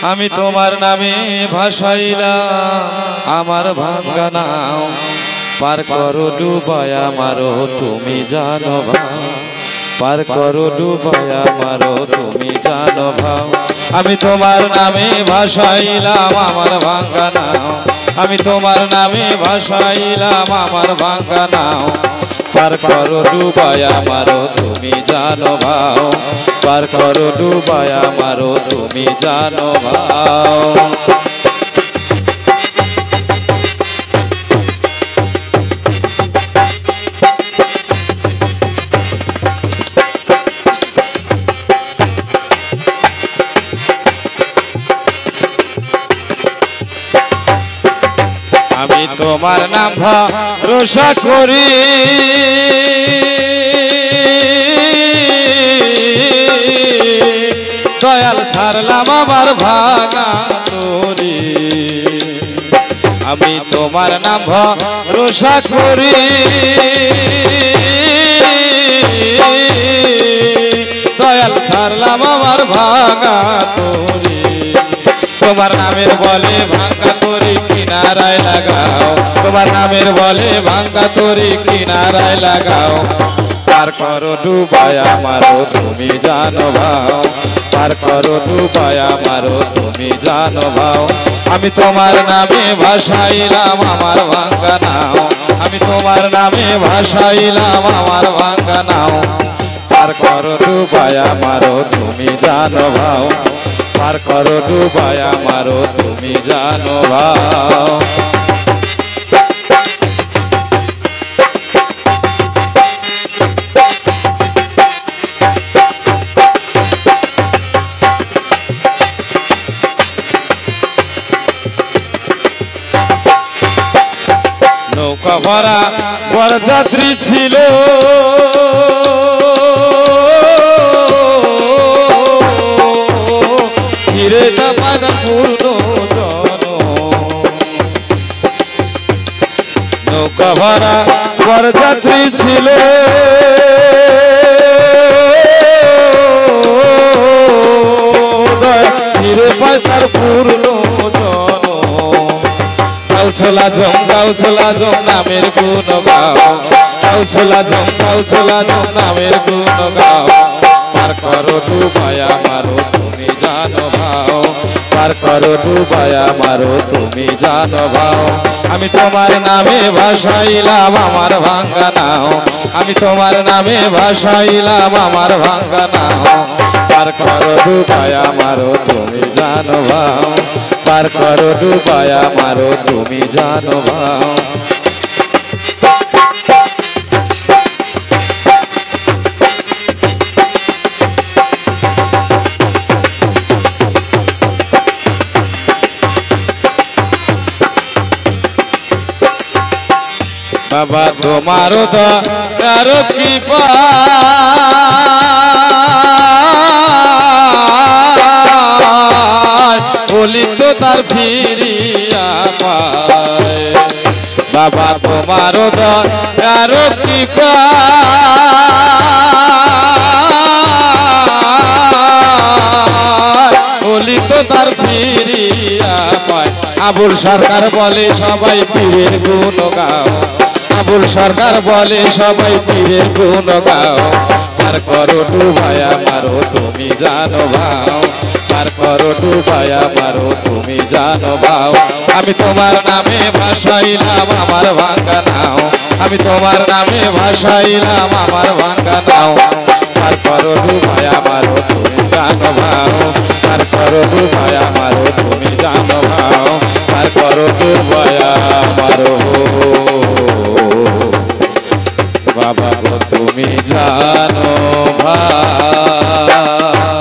আমি তোমার নামে ভাসাইলাম আমার ভাঙ্গা নাও পার করো ডুবায় আমারো তুমি জানো ভাও পার করো ডুবায় আমারো তুমি জানো ভাও আমি তোমার নামে ভাসাইলাম আমার ভাঙ্গা নাও আমি তোমার নামে ভাসাইলাম আমার ভাঙ্গা নাও পার করো ডুবায় আমারো তুমি জানো ভাও পার করো ডুবায় আমারো তুমি জানো ভাও আমি তোমার নাম ভরসা করি দয়াল ছাড়লাম আমার ভাঙা তরি আমি তোমার নাম ভরসা করি দয়াল ছাড়লাম আমার ভাঙা তরি তোমার নামের বলে ভাঙ্গা তরি কিনারায় লাগাও তোমার নামের বলে ভাঙ্গা তরি কিনারায় লাগাও পার করো ডুবায় আমারো তুমি জানো ভাও পার করো ডুবায় আমারো তুমি জানো ভাও আমি তোমার নামে ভাসাইলাম আমার ভাঙ্গা নাও আমি তোমার নামে ভাসাইলাম আমার ভাঙ্গা নাও পার করো ডুবায় আমারো তুমি জানো ভাও পার করো ডুবায় আমারো তুমি জানো ভাও নৌকা ভরা বরযাত্রী ছিল ফিরে তামাদা পূর্ণ জন নৌকা ভরা বরযাত্রী ছিল ফিরে পায় তার পূর্ণ জন কাউছলা জম নামের গুণ গাও কাউছলা জম নামের গুণ গাও পার করো ডুবায় আমারো তুমি জানো ভাও পার করো ডুবায় আমারো তুমি জানো ভাও আমি তোমার নামে ভাসাইলাম আমার ভাঙ্গা নাও আমি তোমার নামে ভাসাইলাম আমার ভাঙ্গা নাও পার করো ডুবায় আমারো তুমি জানো ভাও পার করো ডুবায় আমারো তুমি জানো ভাও বাবা তোমারও দয়ার কৃপা বলি তো তার ফিরিয়া পায় বাবা তোমারও দয়ার কৃপা বলি তো তার ফিরিয়া পায় আবুল সরকার বলে সবাই পীরের গুণ গাও আবুল সরকার বলে সবাই পীরের গুণ গাও পার করো ডুবায় আমারো তুমি জানো ভাও পার করো ডুবায় আমারো তুমি জানো ভাও আমি তোমার নামে ভাসাইলাম আমার ভাঙ্গা নাও আমি তোমার নামে ভাসাইলাম আমার ভাঙ্গা নাও পার করো ডুবায় আমারো তুমি জানো ভাও পার করো ডুবায় আমারো তুমি জানো ভাও পার করো ডুবায় আমারো বাবা গো তুমি জানো ভাই।